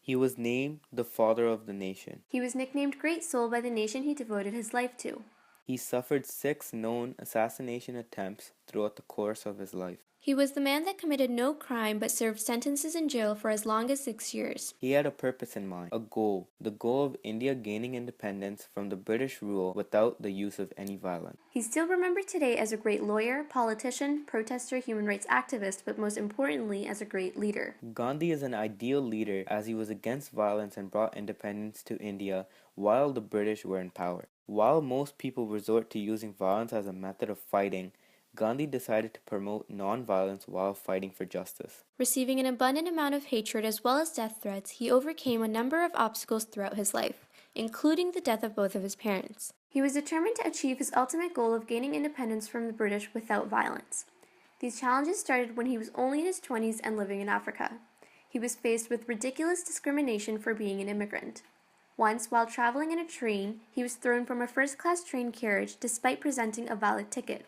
He was named the father of the nation. He was nicknamed Great Soul by the nation he devoted his life to. He suffered 6 known assassination attempts throughout the course of his life. He was the man that committed no crime but served sentences in jail for as long as 6 years. He had a purpose in mind, a goal, the goal of India gaining independence from the British rule without the use of any violence. He's still remembered today as a great lawyer, politician, protester, human rights activist, but most importantly as a great leader. Gandhi is an ideal leader as he was against violence and brought independence to India while the British were in power. While most people resort to using violence as a method of fighting, Gandhi decided to promote non-violence while fighting for justice. Receiving an abundant amount of hatred as well as death threats, he overcame a number of obstacles throughout his life, including the death of both of his parents. He was determined to achieve his ultimate goal of gaining independence from the British without violence. These challenges started when he was only in his 20s and living in Africa. He was faced with ridiculous discrimination for being an immigrant. Once, while traveling in a train, he was thrown from a first-class train carriage despite presenting a valid ticket.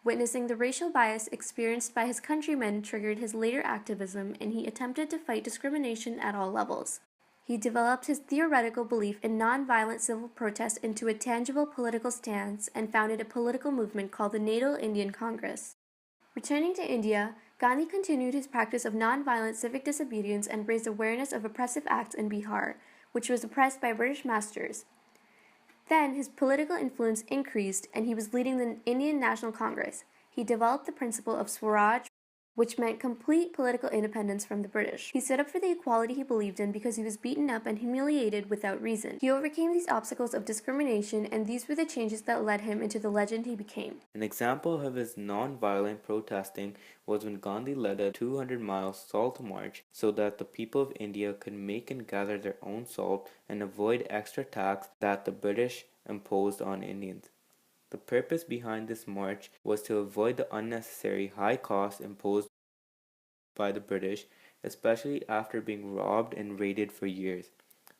Witnessing the racial bias experienced by his countrymen triggered his later activism, and he attempted to fight discrimination at all levels. He developed his theoretical belief in nonviolent civil protest into a tangible political stance and founded a political movement called the Natal Indian Congress. Returning to India, Gandhi continued his practice of nonviolent civic disobedience and raised awareness of oppressive acts in Bihar, which was oppressed by British masters. Then his political influence increased and he was leading the Indian National Congress. He developed the principle of Swaraj, which meant complete political independence from the British. He stood up for the equality he believed in because he was beaten up and humiliated without reason. He overcame these obstacles of discrimination, and these were the changes that led him into the legend he became. An example of his non-violent protesting was when Gandhi led a 200-mile salt march so that the people of India could make and gather their own salt and avoid extra tax that the British imposed on Indians. The purpose behind this march was to avoid the unnecessary high costs imposed by the British, especially after being robbed and raided for years.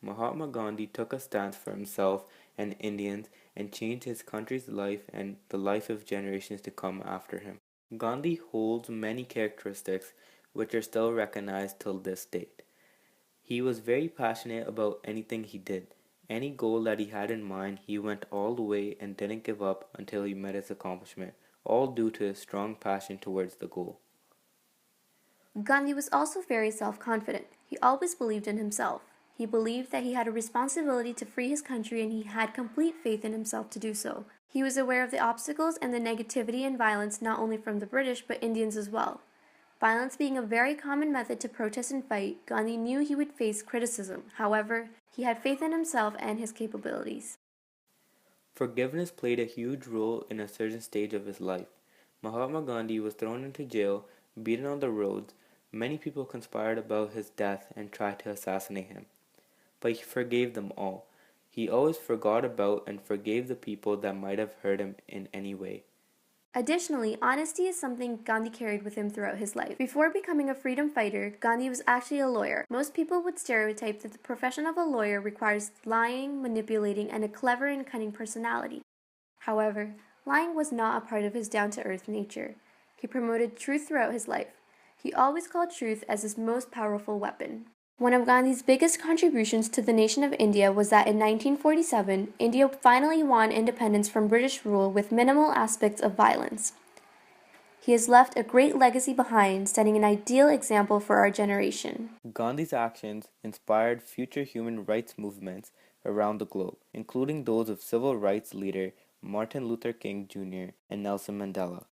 Mahatma Gandhi took a stance for himself and Indians and changed his country's life and the life of generations to come after him. Gandhi holds many characteristics which are still recognized till this date. He was very passionate about anything he did. Any goal that he had in mind, he went all the way and didn't give up until he met his accomplishment, all due to his strong passion towards the goal. Gandhi was also very self-confident. He always believed in himself. He believed that he had a responsibility to free his country, and he had complete faith in himself to do so. He was aware of the obstacles and the negativity and violence not only from the British but Indians as well. Violence being a very common method to protest and fight, Gandhi knew he would face criticism. However, he had faith in himself and his capabilities. Forgiveness played a huge role in a certain stage of his life. Mahatma Gandhi was thrown into jail, beaten on the roads. Many people conspired about his death and tried to assassinate him. But he forgave them all. He always forgot about and forgave the people that might have hurt him in any way. Additionally, honesty is something Gandhi carried with him throughout his life. Before becoming a freedom fighter, Gandhi was actually a lawyer. Most people would stereotype that the profession of a lawyer requires lying, manipulating, and a clever and cunning personality. However, lying was not a part of his down-to-earth nature. He promoted truth throughout his life. He always called truth as his most powerful weapon. One of Gandhi's biggest contributions to the nation of India was that in 1947, India finally won independence from British rule with minimal aspects of violence. He has left a great legacy behind, setting an ideal example for our generation. Gandhi's actions inspired future human rights movements around the globe, including those of civil rights leader Martin Luther King Jr. and Nelson Mandela.